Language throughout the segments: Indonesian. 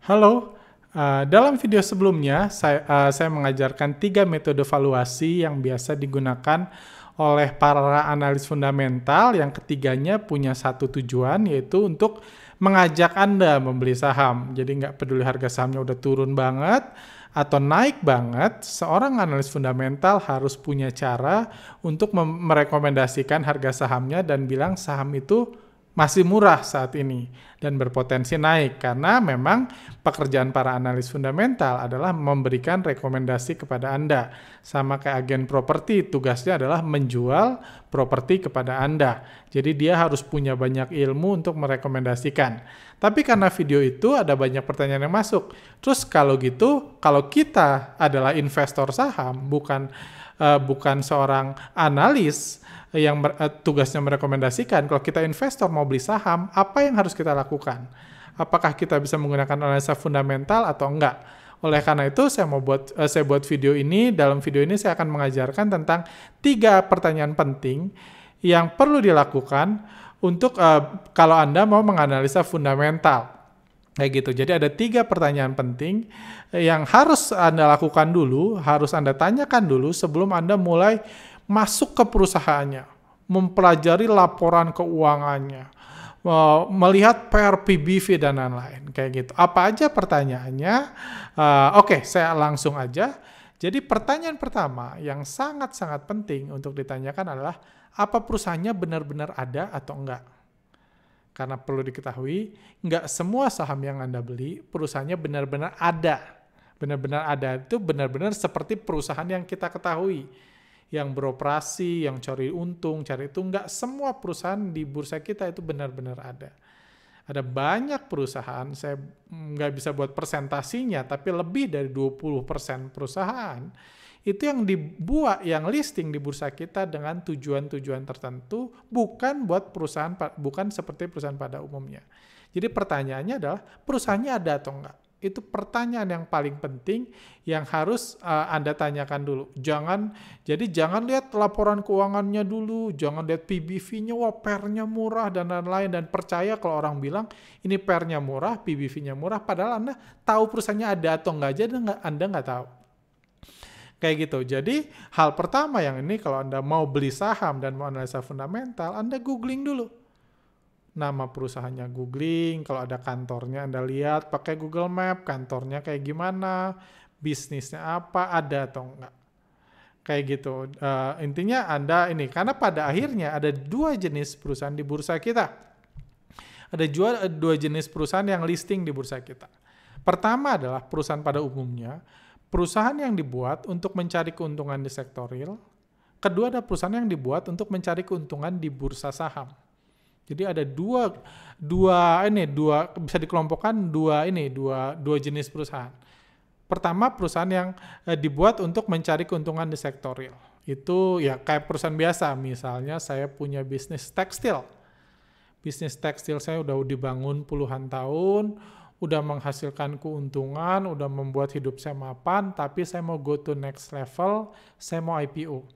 Halo, dalam video sebelumnya saya mengajarkan 3 metode valuasi yang biasa digunakan oleh para analis fundamental. Yang ketiganya punya satu tujuan, yaitu untuk mengajak Anda membeli saham. Jadi nggak peduli harga sahamnya udah turun banget atau naik banget, seorang analis fundamental harus punya cara untuk merekomendasikan harga sahamnya dan bilang saham itu masih murah saat ini dan berpotensi naik, karena memang pekerjaan para analis fundamental adalah memberikan rekomendasi kepada Anda. Sama kayak agen properti, tugasnya adalah menjual properti kepada Anda. Jadi dia harus punya banyak ilmu untuk merekomendasikan. Tapi karena video itu ada banyak pertanyaan yang masuk. Terus kalau gitu, kalau kita adalah investor saham, bukan seorang analis yang tugasnya merekomendasikan, kalau kita investor mau beli saham, apa yang harus kita lakukan? Apakah kita bisa menggunakan analisa fundamental atau enggak? Oleh karena itu, saya buat video ini. Dalam video ini saya akan mengajarkan tentang 3 pertanyaan penting yang perlu dilakukan untuk kalau Anda mau menganalisa fundamental. Kayak gitu. Jadi ada 3 pertanyaan penting yang harus Anda lakukan dulu, harus Anda tanyakan dulu sebelum Anda mulai masuk ke perusahaannya, mempelajari laporan keuangannya, melihat PR PBV dan lain-lain, kayak gitu. Apa aja pertanyaannya? Oke, saya langsung aja. Jadi pertanyaan pertama yang sangat-sangat penting untuk ditanyakan adalah, apa perusahaannya benar-benar ada atau enggak? Karena perlu diketahui, enggak semua saham yang Anda beli, perusahaannya benar-benar ada. Benar-benar ada itu benar-benar seperti perusahaan yang kita ketahui, yang beroperasi, yang cari untung, cari itu. Enggak semua perusahaan di bursa kita itu benar-benar ada. Ada banyak perusahaan, saya nggak bisa buat persentasinya, tapi lebih dari 20% perusahaan itu yang dibuat, yang listing di bursa kita dengan tujuan-tujuan tertentu, bukan seperti perusahaan pada umumnya. Jadi pertanyaannya adalah, perusahaannya ada atau enggak? Itu pertanyaan yang paling penting yang harus Anda tanyakan dulu. Jangan lihat laporan keuangannya dulu, jangan lihat PBV-nya, wah PR-nya murah dan lain-lain, dan percaya kalau orang bilang ini PR-nya murah, PBV-nya murah, padahal Anda tahu perusahaannya ada atau enggak aja, Anda nggak tahu. Kayak gitu. Jadi hal pertama yang ini, kalau Anda mau beli saham dan mau analisa fundamental, Anda googling dulu. Nama perusahaannya googling, kalau ada kantornya Anda lihat pakai Google Map, kantornya kayak gimana, bisnisnya apa, ada atau enggak. Kayak gitu. Intinya Anda ini, karena pada akhirnya ada 2 jenis perusahaan di bursa kita. Ada 2 jenis perusahaan yang listing di bursa kita. Pertama adalah perusahaan pada umumnya, perusahaan yang dibuat untuk mencari keuntungan di sektor real. Kedua, ada perusahaan yang dibuat untuk mencari keuntungan di bursa saham. Jadi ada dua bisa dikelompokkan dua jenis perusahaan. Pertama, perusahaan yang dibuat untuk mencari keuntungan di sektor real. Itu ya kayak perusahaan biasa, misalnya saya punya bisnis tekstil. Bisnis tekstil saya udah dibangun puluhan tahun, udah menghasilkan keuntungan, udah membuat hidup saya mapan, tapi saya mau go to next level, saya mau IPO.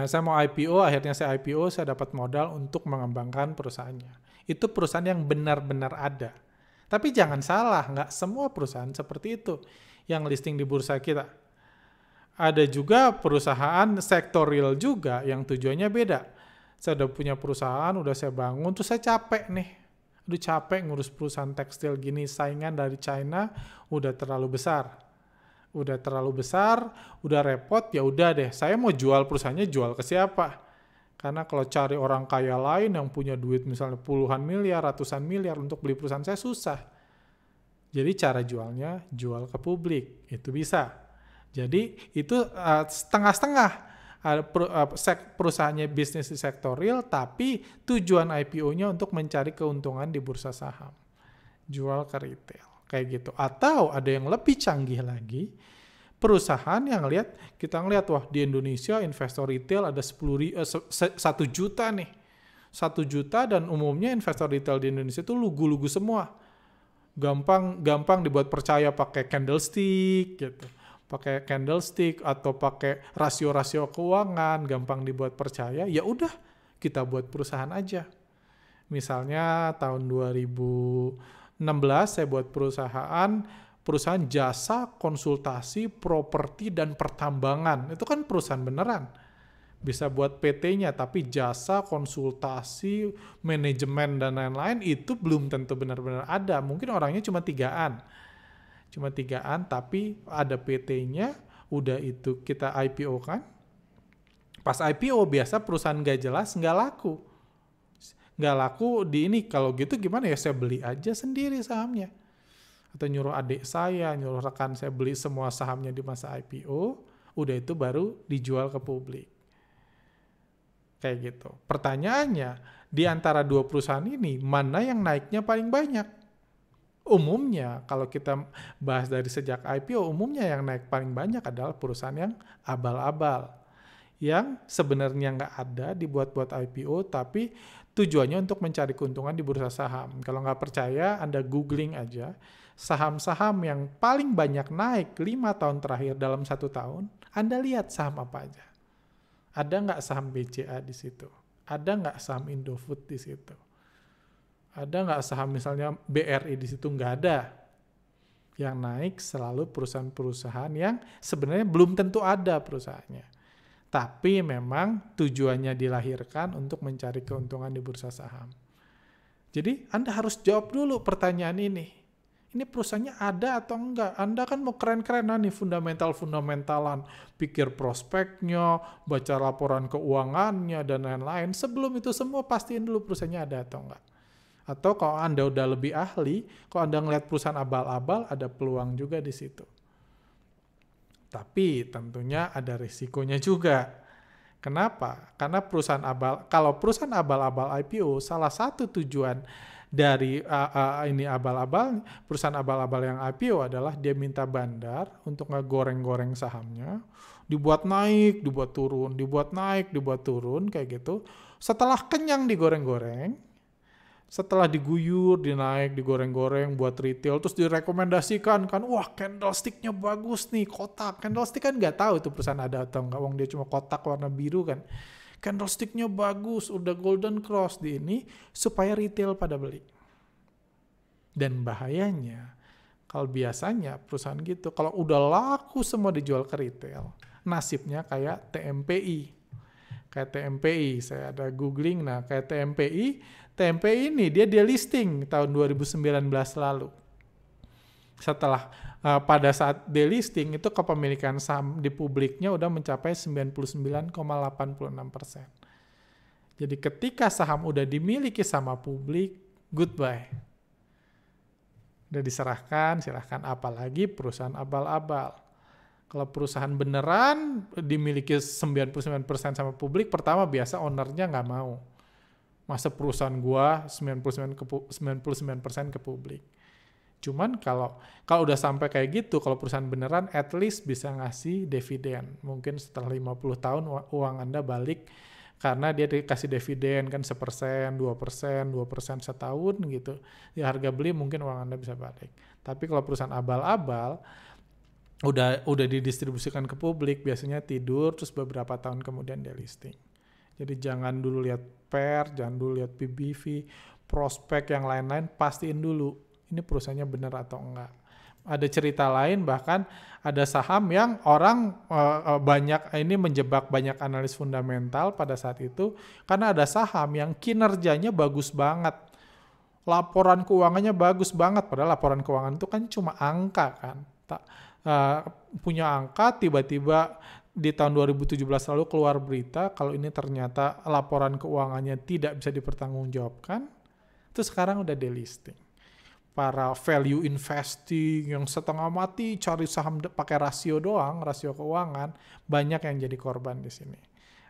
Saya mau IPO, akhirnya saya IPO, saya dapat modal untuk mengembangkan perusahaannya. Itu perusahaan yang benar-benar ada. Tapi jangan salah, nggak semua perusahaan seperti itu yang listing di bursa kita. Ada juga perusahaan sektor real juga yang tujuannya beda. Saya udah punya perusahaan, udah saya bangun, terus saya capek nih. Udah capek ngurus perusahaan tekstil gini, saingan dari China udah terlalu besar. Udah repot, ya udah deh, saya mau jual perusahaannya, jual ke siapa? Karena kalau cari orang kaya lain yang punya duit misalnya puluhan miliar, ratusan miliar untuk beli perusahaan saya, susah. Jadi cara jualnya, jual ke publik, itu bisa. Jadi itu setengah-setengah. Perusahaannya bisnis di sektor real, tapi tujuan IPO-nya untuk mencari keuntungan di bursa saham. Jual ke retail. Kayak gitu. Atau ada yang lebih canggih lagi, perusahaan yang kita ngelihat, wah di Indonesia investor retail ada 1 juta nih. 1 juta, dan umumnya investor retail di Indonesia itu lugu-lugu semua. Gampang dibuat percaya pakai candlestick gitu. Pakai candlestick atau pakai rasio-rasio keuangan, gampang dibuat percaya. Ya udah, kita buat perusahaan aja. Misalnya tahun 2016 saya buat perusahaan jasa konsultasi properti dan pertambangan. Itu kan perusahaan beneran. Bisa buat PT-nya, tapi jasa konsultasi, manajemen, dan lain-lain itu belum tentu benar-benar ada. Mungkin orangnya cuma tigaan, tapi ada PT-nya, udah itu kita IPO kan. Pas IPO biasa perusahaan nggak jelas, nggak laku di ini. Kalau gitu gimana ya, saya beli aja sendiri sahamnya. Atau nyuruh adik saya, nyuruh rekan saya beli semua sahamnya di masa IPO, udah itu baru dijual ke publik. Kayak gitu. Pertanyaannya, di antara dua perusahaan ini, mana yang naiknya paling banyak? Umumnya, kalau kita bahas dari sejak IPO, umumnya yang naik paling banyak adalah perusahaan yang abal-abal. Yang sebenarnya nggak ada, dibuat-buat IPO, tapi tujuannya untuk mencari keuntungan di bursa saham. Kalau nggak percaya, Anda googling aja. Saham-saham yang paling banyak naik 5 tahun terakhir dalam 1 tahun, Anda lihat saham apa aja. Ada nggak saham BCA di situ? Ada nggak saham Indofood di situ? Ada nggak saham misalnya BRI di situ? Nggak ada. Yang naik selalu perusahaan-perusahaan yang sebenarnya belum tentu ada perusahaannya. Tapi memang tujuannya dilahirkan untuk mencari keuntungan di bursa saham. Jadi Anda harus jawab dulu pertanyaan ini. Ini perusahaannya ada atau enggak? Anda kan mau keren-kerenan nih, fundamental-fundamentalan, pikir prospeknya, baca laporan keuangannya, dan lain-lain. Sebelum itu semua pastiin dulu perusahaannya ada atau enggak. Atau kalau Anda udah lebih ahli, kalau Anda ngelihat perusahaan abal-abal, ada peluang juga di situ. Tapi tentunya ada risikonya juga. Kenapa? Karena kalau perusahaan abal-abal IPO, salah satu tujuan dari perusahaan abal-abal yang IPO adalah dia minta bandar untuk ngegoreng-goreng sahamnya, dibuat naik, dibuat turun, dibuat naik, dibuat turun, kayak gitu. Setelah kenyang digoreng-goreng, setelah diguyur, dinaik, digoreng-goreng buat retail, terus direkomendasikan kan, wah candlestick-nya bagus nih, kotak. Candlestick kan nggak tahu itu perusahaan ada atau nggak, wong dia cuma kotak warna biru kan. Candlestick-nya bagus, udah golden cross di ini, supaya retail pada beli. Dan bahayanya, kalau biasanya perusahaan gitu, kalau udah laku semua dijual ke retail, nasibnya kayak TMPI. Kayak TMPI, saya ada googling, nah kayak TMPI ini dia delisting tahun 2019 lalu. Setelah pada saat delisting itu kepemilikan saham di publiknya udah mencapai 99,86%. Jadi ketika saham udah dimiliki sama publik, goodbye. Udah diserahkan, silahkan. Apalagi perusahaan abal-abal. Kalau perusahaan beneran dimiliki 99% sama publik, pertama biasa ownernya nggak mau. Masa perusahaan gua 99% ke publik. Cuman kalau udah sampai kayak gitu, kalau perusahaan beneran at least bisa ngasih dividen. Mungkin setelah 50 tahun uang Anda balik karena dia dikasih dividen kan 1%, 2% setahun gitu. Ya harga beli mungkin uang Anda bisa balik. Tapi kalau perusahaan abal-abal udah didistribusikan ke publik, biasanya tidur terus beberapa tahun kemudian delisting. Jadi jangan dulu lihat PER, jangan dulu lihat PBV, prospek yang lain-lain, pastiin dulu ini perusahaannya benar atau enggak. Ada cerita lain, bahkan ada saham yang orang banyak ini menjebak banyak analis fundamental pada saat itu karena ada saham yang kinerjanya bagus banget. Laporan keuangannya bagus banget, padahal laporan keuangan itu kan cuma angka kan. Punya angka, tiba-tiba di tahun 2017 lalu keluar berita kalau ini ternyata laporan keuangannya tidak bisa dipertanggungjawabkan, itu sekarang udah delisting. Para value investing yang setengah mati cari saham pakai rasio doang, rasio keuangan, banyak yang jadi korban di sini.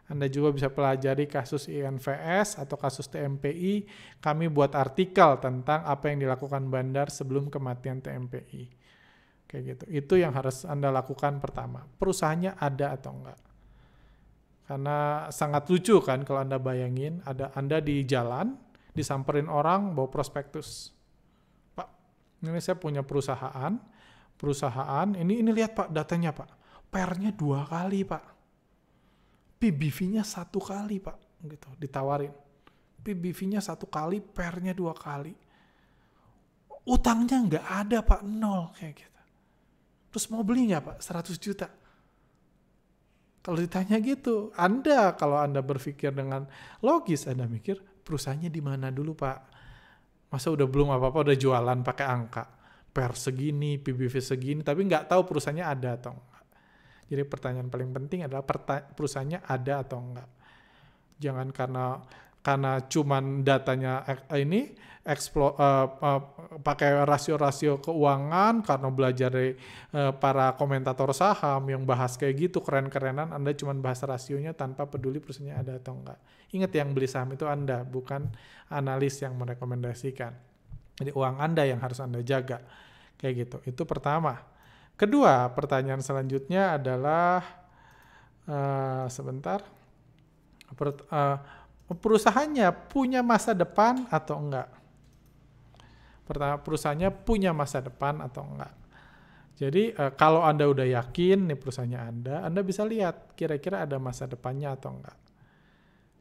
Anda juga bisa pelajari kasus INVS atau kasus TMPI. Kami buat artikel tentang apa yang dilakukan bandar sebelum kematian TMPI. Kayak gitu. Itu yang harus Anda lakukan pertama. Perusahaannya ada atau enggak. Karena sangat lucu kan kalau Anda bayangin, Anda di jalan, disamperin orang bawa prospektus. Pak, ini saya punya perusahaan, ini lihat Pak datanya Pak. PER-nya 2 kali Pak. PBV-nya 1 kali Pak, gitu, ditawarin. PBV-nya 1 kali, PER-nya 2 kali. Utangnya nggak ada Pak, 0 kayak gitu. Terus mau beli nggak Pak? 100 juta. Kalau ditanya gitu, kalau Anda berpikir dengan logis, Anda mikir perusahaannya di mana dulu Pak? Masa udah belum apa-apa udah jualan pakai angka. PER segini, PBV segini, tapi nggak tahu perusahaannya ada atau enggak. Jadi pertanyaan paling penting adalah perusahaannya ada atau enggak. Jangan karena cuman datanya pakai rasio-rasio keuangan, karena belajar dari para komentator saham yang bahas kayak gitu keren-kerenan, Anda cuman bahas rasionya tanpa peduli perusahaannya ada atau enggak. Ingat, yang beli saham itu Anda, bukan analis yang merekomendasikan. Jadi uang Anda yang harus Anda jaga. Kayak gitu. Itu pertama. Kedua, pertanyaan selanjutnya adalah perusahaannya punya masa depan atau enggak? Pertama, perusahaannya punya masa depan atau enggak? Jadi kalau Anda udah yakin nih perusahaannya Anda bisa lihat kira-kira ada masa depannya atau enggak.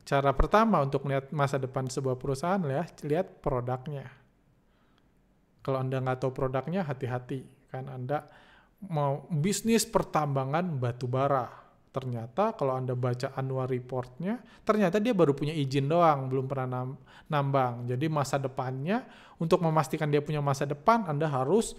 Cara pertama untuk melihat masa depan sebuah perusahaan, lihat produknya. Kalau Anda nggak tahu produknya, hati-hati. Kan Anda mau bisnis pertambangan batu bara. Ternyata kalau Anda baca annual report-nya, ternyata dia baru punya izin doang, belum pernah nambang. Jadi masa depannya, untuk memastikan dia punya masa depan, Anda harus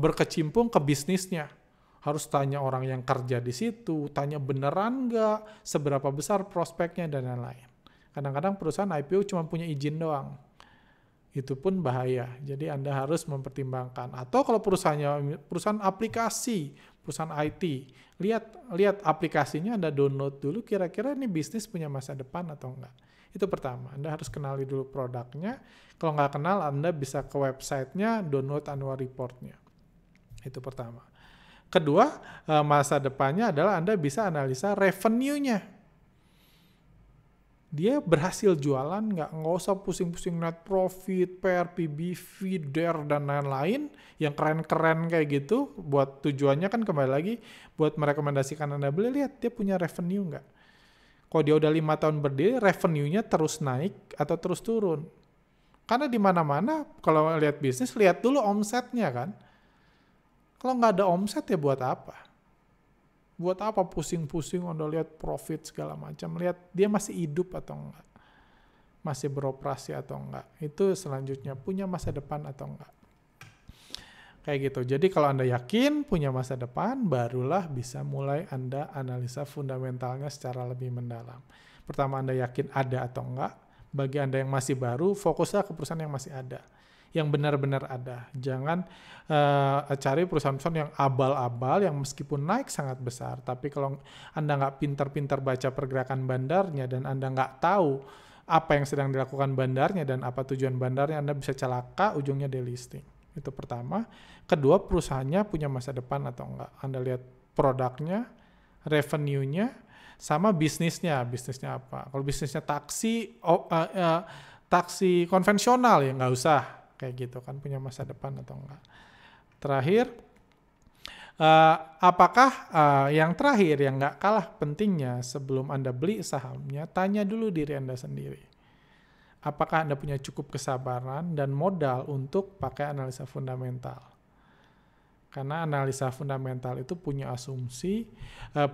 berkecimpung ke bisnisnya. Harus tanya orang yang kerja di situ, tanya beneran nggak, seberapa besar prospeknya, dan lain-lain. Kadang-kadang perusahaan IPO cuma punya izin doang. Itu pun bahaya. Jadi Anda harus mempertimbangkan. Atau kalau perusahaan aplikasi, perusahaan IT, lihat aplikasinya, Anda download dulu, kira-kira ini bisnis punya masa depan atau enggak. Itu pertama, Anda harus kenali dulu produknya. Kalau nggak kenal, Anda bisa ke websitenya, download annual report-nya. Itu pertama. Kedua, masa depannya adalah Anda bisa analisa revenue-nya. Dia berhasil jualan, nggak usah pusing-pusing net profit, PER, PBV, DER, dan lain-lain yang keren-keren kayak gitu. Buat tujuannya kan kembali lagi buat merekomendasikan Anda beli, lihat dia punya revenue nggak. Kalau dia udah 5 tahun berdiri, revenue-nya terus naik atau terus turun. Karena di mana-mana kalau lihat bisnis, lihat dulu omsetnya kan. Kalau nggak ada omset ya buat apa? Buat apa pusing-pusing Anda lihat profit segala macam. Lihat dia masih hidup atau enggak. Masih beroperasi atau enggak. Itu selanjutnya punya masa depan atau enggak. Kayak gitu. Jadi kalau Anda yakin punya masa depan, barulah bisa mulai Anda analisa fundamentalnya secara lebih mendalam. Pertama, Anda yakin ada atau enggak. Bagi Anda yang masih baru, fokuslah ke perusahaan yang masih ada. Yang benar-benar ada. Jangan cari perusahaan-perusahaan yang abal-abal, yang meskipun naik sangat besar, tapi kalau Anda nggak pintar-pintar baca pergerakan bandarnya dan Anda nggak tahu apa yang sedang dilakukan bandarnya dan apa tujuan bandarnya, Anda bisa celaka, ujungnya delisting. Itu pertama. Kedua, perusahaannya punya masa depan atau enggak. Anda lihat produknya, revenue-nya, sama bisnisnya. Bisnisnya apa? Kalau bisnisnya taksi konvensional ya nggak usah. Kayak gitu kan, punya masa depan atau enggak. Terakhir, apakah yang terakhir yang nggak kalah pentingnya sebelum Anda beli sahamnya, tanya dulu diri Anda sendiri. Apakah Anda punya cukup kesabaran dan modal untuk pakai analisa fundamental? Karena analisa fundamental itu punya asumsi,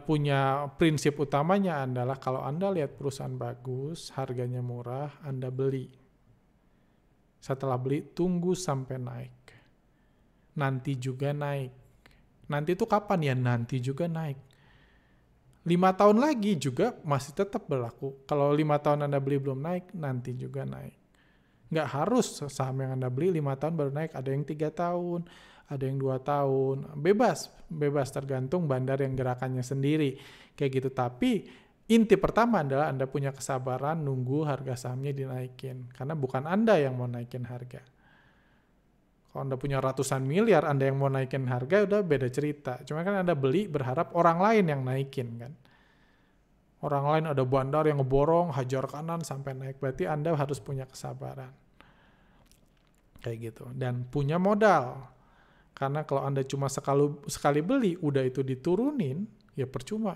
punya prinsip utamanya adalah kalau Anda lihat perusahaan bagus, harganya murah, Anda beli. Setelah beli, tunggu sampai naik. Nanti juga naik. Nanti itu kapan ya? Nanti juga naik. 5 tahun lagi juga masih tetap berlaku. Kalau 5 tahun Anda beli belum naik, nanti juga naik. Nggak harus saham yang Anda beli 5 tahun baru naik. Ada yang 3 tahun, ada yang 2 tahun. Bebas tergantung bandar yang gerakannya sendiri. Kayak gitu. Tapi inti pertama adalah Anda punya kesabaran nunggu harga sahamnya dinaikin. Karena bukan Anda yang mau naikin harga. Kalau Anda punya ratusan miliar, Anda yang mau naikin harga, udah beda cerita. Cuma kan Anda beli berharap orang lain yang naikin kan. Orang lain ada bandar yang ngeborong, hajar kanan sampai naik. Berarti Anda harus punya kesabaran. Kayak gitu. Dan punya modal. Karena kalau Anda cuma sekali beli, udah itu diturunin, ya percuma.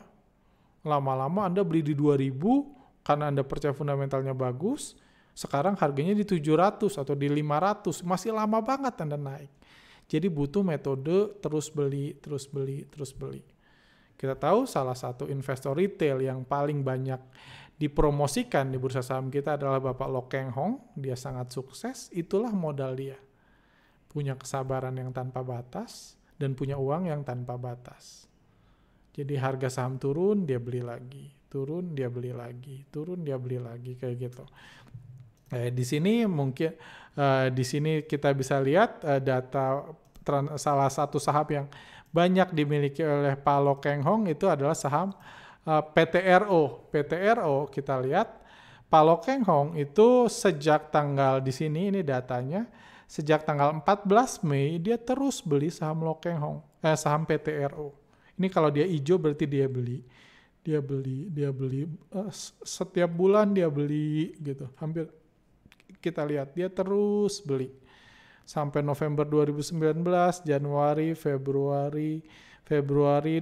Lama-lama Anda beli di 2000 karena Anda percaya fundamentalnya bagus, Sekarang harganya di 700 atau di 500, masih lama banget Anda naik. Jadi butuh metode terus beli, terus beli, terus beli. Kita tahu salah satu investor retail yang paling banyak dipromosikan di bursa saham kita adalah Bapak Lo Keng Hong. Dia sangat sukses, itulah modal dia. Punya kesabaran yang tanpa batas dan punya uang yang tanpa batas. Jadi harga saham turun, dia beli lagi. Turun, dia beli lagi. Turun, dia beli lagi, kayak gitu. Di sini mungkin di sini kita bisa lihat data salah satu saham yang banyak dimiliki oleh Pak Lo Keng Hong itu adalah saham PTRO. PTRO kita lihat Pak Lo Keng Hong itu sejak tanggal di sini ini datanya sejak tanggal 14 Mei dia terus beli saham Lo Keng Hong, saham PTRO. Ini kalau dia hijau berarti dia beli. Dia beli setiap bulan dia beli gitu. Hampir kita lihat dia terus beli sampai November 2019, Januari, Februari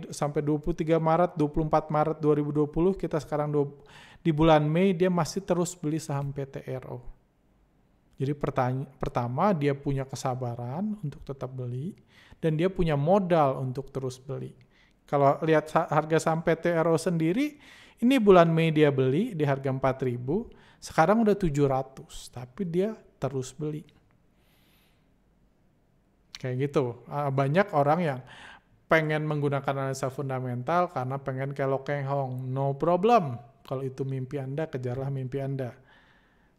sampai 23 Maret, 24 Maret 2020, kita sekarang di bulan Mei dia masih terus beli saham PTRO. Jadi pertama dia punya kesabaran untuk tetap beli dan dia punya modal untuk terus beli. Kalau lihat harga saham PTRO sendiri, ini bulan Mei dia beli di harga 4.000, sekarang udah 700, tapi dia terus beli. Kayak gitu. Banyak orang yang pengen menggunakan analisa fundamental karena pengen kayak Lo Keng Hong. No problem. Kalau itu mimpi Anda, kejarlah mimpi Anda.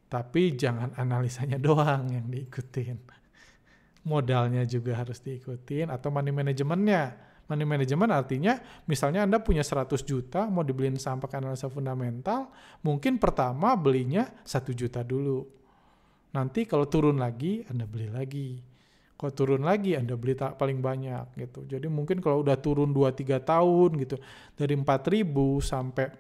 Tapi jangan analisanya doang yang diikutin. Modalnya juga harus diikutin atau money manajemennya. Money management artinya misalnya Anda punya 100 juta mau dibeliin saham pakai analisa fundamental, mungkin pertama belinya 1 juta dulu. Nanti kalau turun lagi Anda beli lagi. Kalau turun lagi Anda beli paling banyak gitu. Jadi mungkin kalau udah turun 2-3 tahun gitu dari 4.000 sampai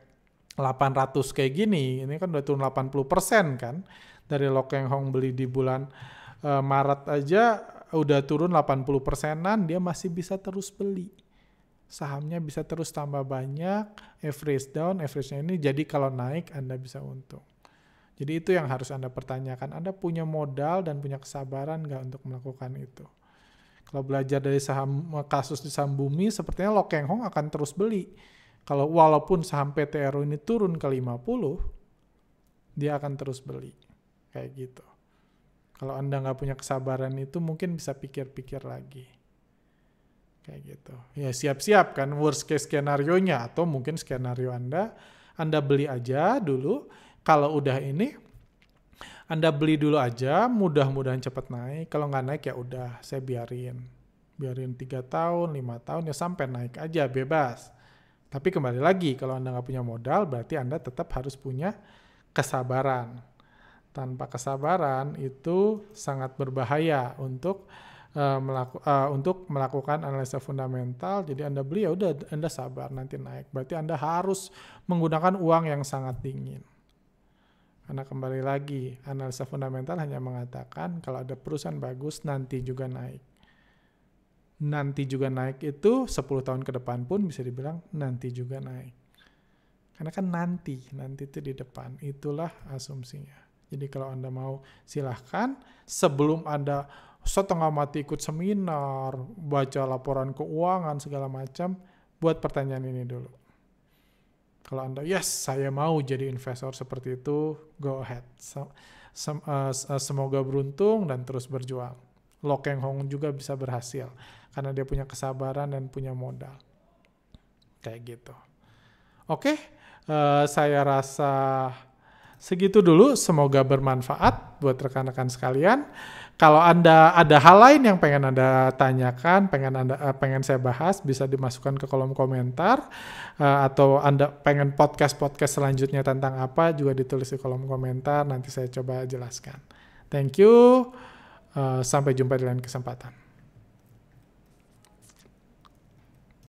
800 kayak gini, ini kan udah turun 80% kan. Dari Lo Keng Hong beli di bulan Maret aja udah turun 80%-an, dia masih bisa terus beli. Sahamnya bisa terus tambah banyak, average down, average-nya ini jadi kalau naik Anda bisa untung. Jadi itu yang harus Anda pertanyakan. Anda punya modal dan punya kesabaran nggak untuk melakukan itu? Kalau belajar dari kasus di saham bumi, sepertinya Lo Keng Hong akan terus beli. Kalau walaupun saham PTRO ini turun ke 50, dia akan terus beli. Kayak gitu. Kalau Anda nggak punya kesabaran itu mungkin bisa pikir-pikir lagi. Kayak gitu. Ya siap-siap kan worst case skenario-nya atau mungkin skenario Anda beli aja dulu. Kalau udah ini Anda beli dulu aja, mudah-mudahan cepat naik. Kalau nggak naik ya udah saya biarin 3 tahun, 5 tahun ya sampai naik aja bebas. Tapi kembali lagi kalau Anda nggak punya modal berarti Anda tetap harus punya kesabaran. Tanpa kesabaran itu sangat berbahaya untuk melakukan analisa fundamental. Jadi Anda beli ya udah Anda sabar nanti naik. Berarti Anda harus menggunakan uang yang sangat dingin. Karena kembali lagi analisa fundamental hanya mengatakan kalau ada perusahaan bagus nanti juga naik. Nanti juga naik itu 10 tahun ke depan pun bisa dibilang nanti juga naik. Karena kan nanti itu di depan. Itulah asumsinya. Jadi kalau Anda mau silahkan sebelum Anda setengah mati ikut seminar, baca laporan keuangan segala macam, buat pertanyaan ini dulu. Kalau Anda, yes saya mau jadi investor seperti itu, go ahead. Semoga beruntung dan terus berjuang. Lo Keng Hong juga bisa berhasil karena dia punya kesabaran dan punya modal. Kayak gitu. Oke, saya rasa segitu dulu, semoga bermanfaat buat rekan-rekan sekalian. Kalau Anda ada hal lain yang pengen Anda tanyakan, pengen saya bahas, bisa dimasukkan ke kolom komentar. Atau Anda pengen podcast selanjutnya tentang apa, juga ditulis di kolom komentar, nanti saya coba jelaskan. Thank you, sampai jumpa di lain kesempatan.